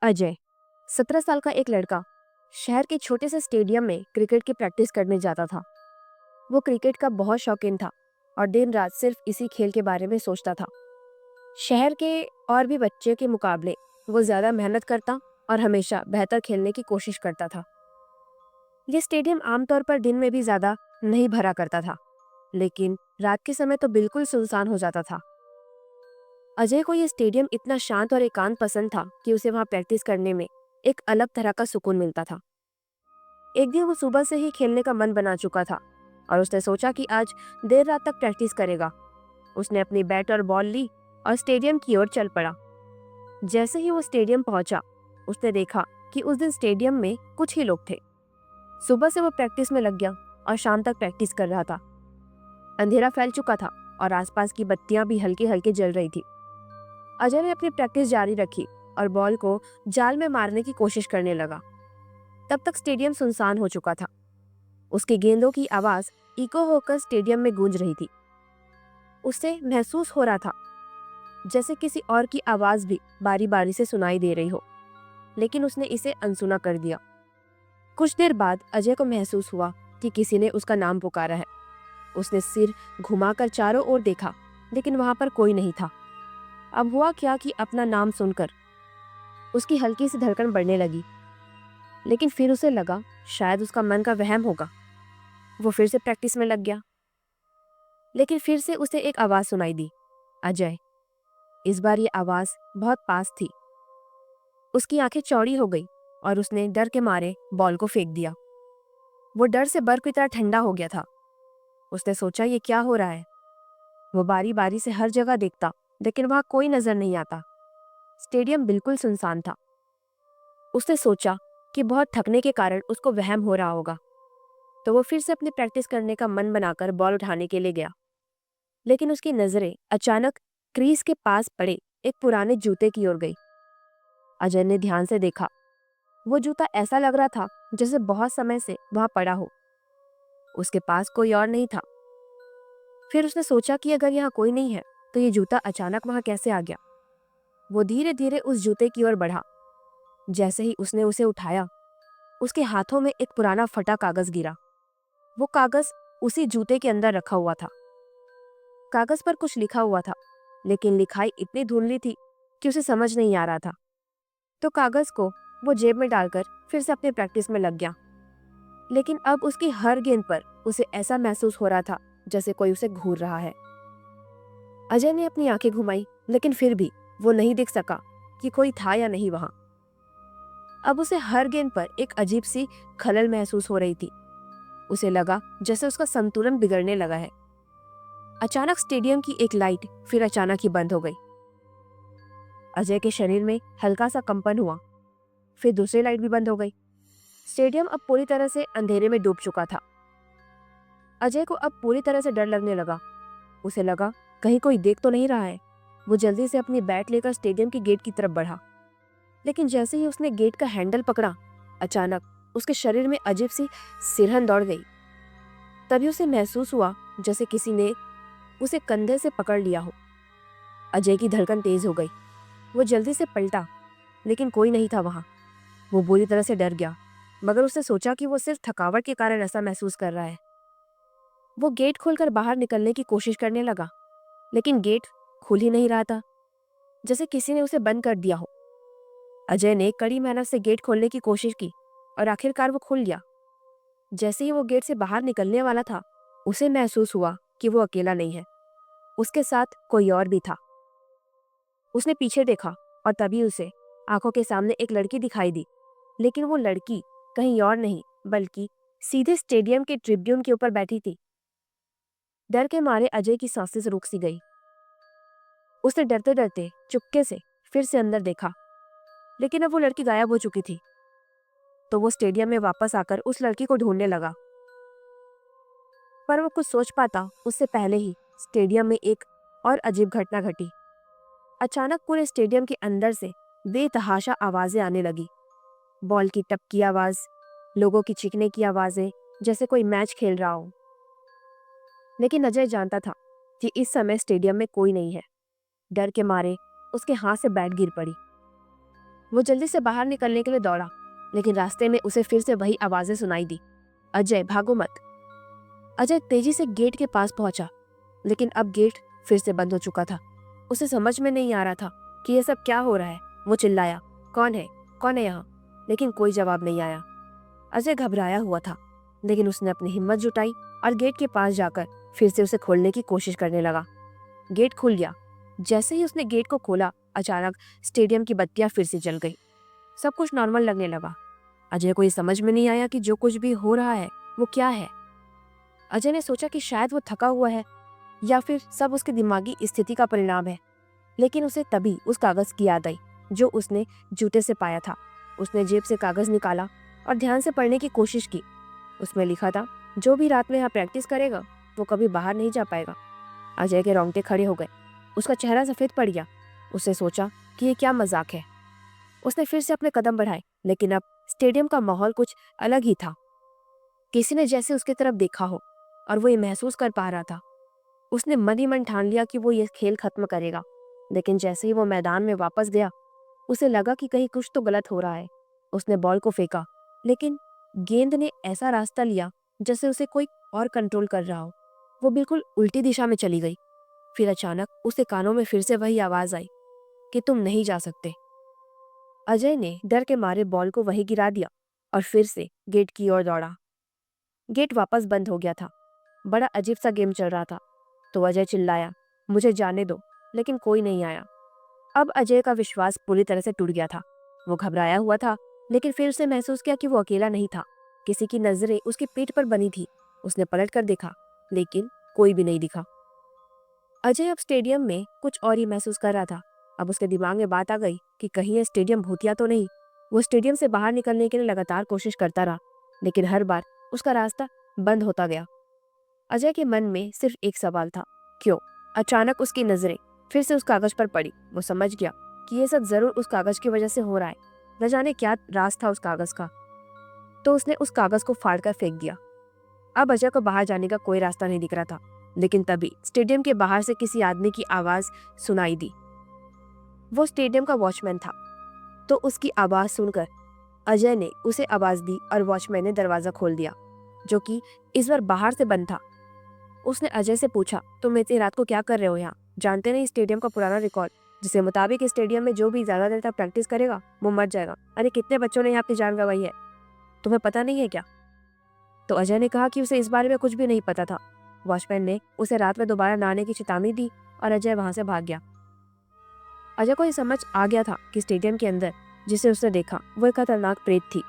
अजय 17 साल का एक लड़का शहर के छोटे से स्टेडियम में क्रिकेट की प्रैक्टिस करने जाता था। वो क्रिकेट का बहुत शौकीन था और दिन रात सिर्फ इसी खेल के बारे में सोचता था। शहर के और भी बच्चे के मुकाबले वो ज्यादा मेहनत करता और हमेशा बेहतर खेलने की कोशिश करता था। ये स्टेडियम आमतौर पर दिन में भी ज्यादा नहीं भरा करता था, लेकिन रात के समय तो बिल्कुल सुनसान हो जाता था। अजय को ये स्टेडियम इतना शांत और एकांत पसंद था कि उसे वहां प्रैक्टिस करने में एक अलग तरह का सुकून मिलता था। एक दिन वो सुबह से ही खेलने का मन बना चुका था और उसने सोचा कि आज देर रात तक प्रैक्टिस करेगा। उसने अपनी बैट और बॉल ली और स्टेडियम की ओर चल पड़ा। जैसे ही वो स्टेडियम पहुंचा, उसने देखा कि उस दिन स्टेडियम में कुछ ही लोग थे। सुबह से वो प्रैक्टिस में लग गया और शाम तक प्रैक्टिस कर रहा था। अंधेरा फैल चुका था और आसपास की बत्तियां भी हल्की हल्की जल रही थी। अजय ने अपनी प्रैक्टिस जारी रखी और बॉल को जाल में मारने की कोशिश करने लगा। तब तक स्टेडियम सुनसान हो चुका था। उसकी गेंदों की आवाज इको होकर स्टेडियम में गूंज रही थी। उसे महसूस हो रहा था जैसे किसी और की आवाज भी बारी बारी से सुनाई दे रही हो, लेकिन उसने इसे अनसुना कर दिया। कुछ देर बाद अजय को महसूस हुआ कि किसी ने उसका नाम पुकारा है। उसने सिर घुमाकर चारों ओर देखा, लेकिन वहां पर कोई नहीं था। अब हुआ क्या कि अपना नाम सुनकर उसकी हल्की सी धड़कन बढ़ने लगी, लेकिन फिर उसे लगा शायद उसका मन का वहम होगा। वो फिर से प्रैक्टिस में लग गया, लेकिन फिर से उसे एक आवाज सुनाई दी, अजय। इस बार ये आवाज बहुत पास थी। उसकी आंखें चौड़ी हो गई और उसने डर के मारे बॉल को फेंक दिया। वो डर से बर्फ की तरह ठंडा हो गया था। उसने सोचा ये क्या हो रहा है। वो बारी बारी से हर जगह देखता, लेकिन वहां कोई नजर नहीं आता। स्टेडियम बिल्कुल सुनसान था। उसने सोचा कि बहुत थकने के कारण उसको वहम हो रहा होगा, तो वो फिर से अपनी प्रैक्टिस करने का मन बनाकर बॉल उठाने के लिए गया। लेकिन उसकी नजरें अचानक क्रीज के पास पड़े एक पुराने जूते की ओर गई। अजय ने ध्यान से देखा। वो जूता ऐसा लग रहा था जैसे बहुत समय से वहां पड़ा हो। उसके पास कोई और नहीं था। फिर उसने सोचा कि अगर यहाँ कोई नहीं है तो ये जूता अचानक वहां कैसे आ गया। वो धीरे धीरे उस जूते की ओर बढ़ा। जैसे ही उसने उसे उठाया, उसके हाथों में एक पुराना फटा कागज गिरा। वो कागज उसी जूते के अंदर रखा हुआ था। कागज पर कुछ लिखा हुआ था, लेकिन लिखाई इतनी धुंधली थी कि उसे समझ नहीं आ रहा था। तो कागज को वो जेब में डालकर फिर से अपने प्रैक्टिस में लग गया। लेकिन अब उसकी हर गेंद पर उसे ऐसा महसूस हो रहा था जैसे कोई उसे घूर रहा है। अजय ने अपनी आंखें घुमाई, लेकिन फिर भी वो नहीं देख सका कि कोई था या नहीं वहां। अब उसे हर गेंद पर एक अजीब सी खलल महसूस हो रही थी। उसे लगा जैसे उसका संतुलन बिगड़ने लगा है। अचानक स्टेडियम की एक लाइट फिर अचानक ही बंद हो गई। अजय के शरीर में हल्का सा कंपन हुआ। फिर दूसरी लाइट भी बंद हो गई। स्टेडियम अब पूरी तरह से अंधेरे में डूब चुका था। अजय को अब पूरी तरह से डर लगने लगा। उसे लगा कहीं कोई देख तो नहीं रहा है। वो जल्दी से अपनी बैट लेकर स्टेडियम की गेट की तरफ बढ़ा। लेकिन जैसे ही उसने गेट का हैंडल पकड़ा, अचानक उसके शरीर में अजीब सी सिरहन दौड़ गई। तभी उसे महसूस हुआ जैसे किसी ने उसे कंधे से पकड़ लिया हो। अजय की धड़कन तेज हो गई। वो जल्दी से पलटा, लेकिन कोई नहीं था वहां। वो बुरी तरह से डर गया, मगर उसने सोचा कि वो सिर्फ थकावट के कारण ऐसा महसूस कर रहा है। वो गेट खोलकर बाहर निकलने की कोशिश करने लगा, लेकिन गेट खुल ही नहीं रहा था, जैसे किसी ने उसे बंद कर दिया हो। अजय ने कड़ी मेहनत से गेट खोलने की कोशिश की और आखिरकार वो खुल गया। जैसे ही वो गेट से बाहर निकलने वाला था, उसे महसूस हुआ कि वो अकेला नहीं है। उसके साथ कोई और भी था। उसने पीछे देखा और तभी उसे आंखों के सामने एक लड़की दिखाई दी। लेकिन वो लड़की कहीं और नहीं, बल्कि सीधे स्टेडियम के ट्रिब्यून के ऊपर बैठी थी। डर के मारे अजय की सांसें रुक सी गई। उसने डरते डरते चुपके से फिर से अंदर देखा, लेकिन अब वो लड़की गायब हो चुकी थी। तो वो स्टेडियम में वापस आकर उस लड़की को ढूंढने लगा, पर वो कुछ सोच पाता उससे पहले ही स्टेडियम में एक और अजीब घटना घटी। अचानक पूरे स्टेडियम के अंदर से बेतहाशा आवाजें आने लगी। बॉल की टप की आवाज, लोगों की चीखने की आवाजें, जैसे कोई मैच खेल रहा हो। लेकिन अजय जानता था कि इस समय स्टेडियम में कोई नहीं है। डर के मारे उसके हाथ से बैट गिर पड़ी। वो जल्दी से बाहर निकलने के लिए दौड़ा, लेकिन रास्ते में उसे फिर से वही आवाजें सुनाई दी, अजय भागो मत। अजय तेजी से गेट के पास पहुंचा, लेकिन अब गेट फिर से बंद हो चुका था। उसे समझ में नहीं आ रहा था कि यह सब क्या हो रहा है। वो चिल्लाया, कौन है, कौन है यहाँ? लेकिन कोई जवाब नहीं आया। अजय घबराया हुआ था, लेकिन उसने अपनी हिम्मत जुटाई और गेट के पास जाकर फिर से उसे खोलने की कोशिश करने लगा। गेट खुल गया। जैसे ही उसने गेट को खोला, अचानक स्टेडियम की बत्तियां फिर से जल गई। सब कुछ नॉर्मल लगने लगा। अजय को ये समझ में नहीं आया कि जो कुछ भी हो रहा है वो क्या है। अजय ने सोचा कि शायद वो थका हुआ है या फिर सब उसके दिमागी स्थिति का परिणाम है। लेकिन उसे तभी उस कागज की याद आई जो उसने जूते से पाया था। उसने जेब से कागज निकाला और ध्यान से पढ़ने की कोशिश की। उसमें लिखा था, जो भी रात में यहाँ प्रैक्टिस करेगा वो कभी बाहर नहीं जा पाएगा। अजय के रोंगटे खड़े हो गए। उसका चेहरा सफेद पड़ गया। उसने सोचा कि ये क्या मजाक है। उसने फिर से अपने कदम बढ़ाए, लेकिन अब स्टेडियम का माहौल कुछ अलग ही था। किसी ने जैसे उसकी तरफ देखा हो और वो ये महसूस कर पा रहा था। उसने मन ही मन ठान लिया कि वो ये खेल खत्म करेगा। लेकिन जैसे ही वो मैदान में वापस गया, उसे लगा कि कहीं कुछ तो गलत हो रहा है। उसने बॉल को फेंका, लेकिन गेंद ने ऐसा रास्ता लिया जैसे उसे कोई और कंट्रोल कर रहा हो। वो बिल्कुल उल्टी दिशा में चली गई। फिर अचानक उसके कानों में फिर से वही आवाज आई कि तुम नहीं जा सकते। अजय ने डर के मारे बॉल को वहीं गिरा दिया और फिर से गेट की ओर दौड़ा। गेट वापस बंद हो गया था। बड़ा अजीब सा गेम चल रहा था। तो अजय चिल्लाया, मुझे जाने दो, लेकिन कोई नहीं आया। अब अजय का विश्वास पूरी तरह से टूट गया था। वो घबराया हुआ था, लेकिन फिर उसे महसूस किया कि वो अकेला नहीं था। किसी की नजरें उसकी पीठ पर बनी थी। उसने पलट कर देखा, लेकिन कोई भी नहीं दिखा। अजय अब स्टेडियम में कुछ और ही महसूस कर रहा था। अब उसके दिमाग में बात आ गई कि कहीं ये स्टेडियम भूतिया तो नहीं। वो स्टेडियम से बाहर निकलने के लिए लगातार कोशिश करता रहा, लेकिन हर बार उसका रास्ता बंद होता गया। अजय के मन में सिर्फ एक सवाल था, क्यों? अचानक उसकी नजरें फिर से उस कागज पर पड़ी। वो समझ गया कि ये सब जरूर उस कागज की वजह से हो रहा है। न जाने क्या राज था उस कागज का। तो उसने उस कागज को फाड़कर फेंक दिया। अब अजय को बाहर जाने का कोई रास्ता नहीं दिख रहा था। लेकिन तभी स्टेडियम के बाहर से किसी आदमी की आवाज सुनाई दी। वो स्टेडियम का वॉचमैन था। तो उसकी आवाज सुनकर अजय ने उसे आवाज दी और वॉचमैन ने दरवाजा खोल दिया, जो कि इस बार बाहर से बंद था। उसने अजय से पूछा, तुम इतनी रात को क्या कर रहे हो यहाँ? जानते नहीं स्टेडियम का पुराना रिकॉर्ड, जिसके मुताबिक स्टेडियम में जो भी ज्यादा देर तक प्रैक्टिस करेगा वो मर जाएगा। अरे कितने बच्चों ने यहाँ अपनी जान गंवाई है, तुम्हें पता नहीं है क्या? तो अजय ने कहा कि उसे इस बारे में कुछ भी नहीं पता था। वॉचमैन ने उसे रात में दोबारा नहाने की चेतावनी दी और अजय वहां से भाग गया। अजय को ये समझ आ गया था कि स्टेडियम के अंदर जिसे उसने देखा वो एक खतरनाक प्रेत थी,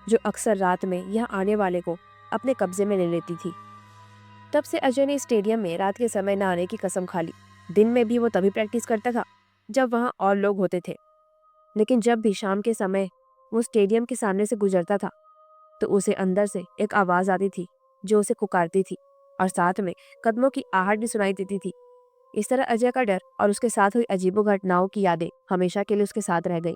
जो अक्सर रात में यहाँ आने वाले को अपने कब्जे में ले लेती थी। तब से अजय ने स्टेडियम में रात के समय नहाने की कसम खा ली। दिन में भी वो तभी प्रैक्टिस करता था जब वहाँ और लोग होते थे, लेकिन जब भी शाम के समय वो स्टेडियम के सामने से गुजरता था तो उसे अंदर से एक आवाज आती थी जो उसे पुकारती थी, और साथ में कदमों की आहट भी सुनाई देती थी। इस तरह अजय का डर और उसके साथ हुई अजीबो घटनाओं की यादें हमेशा के लिए उसके साथ रह गई।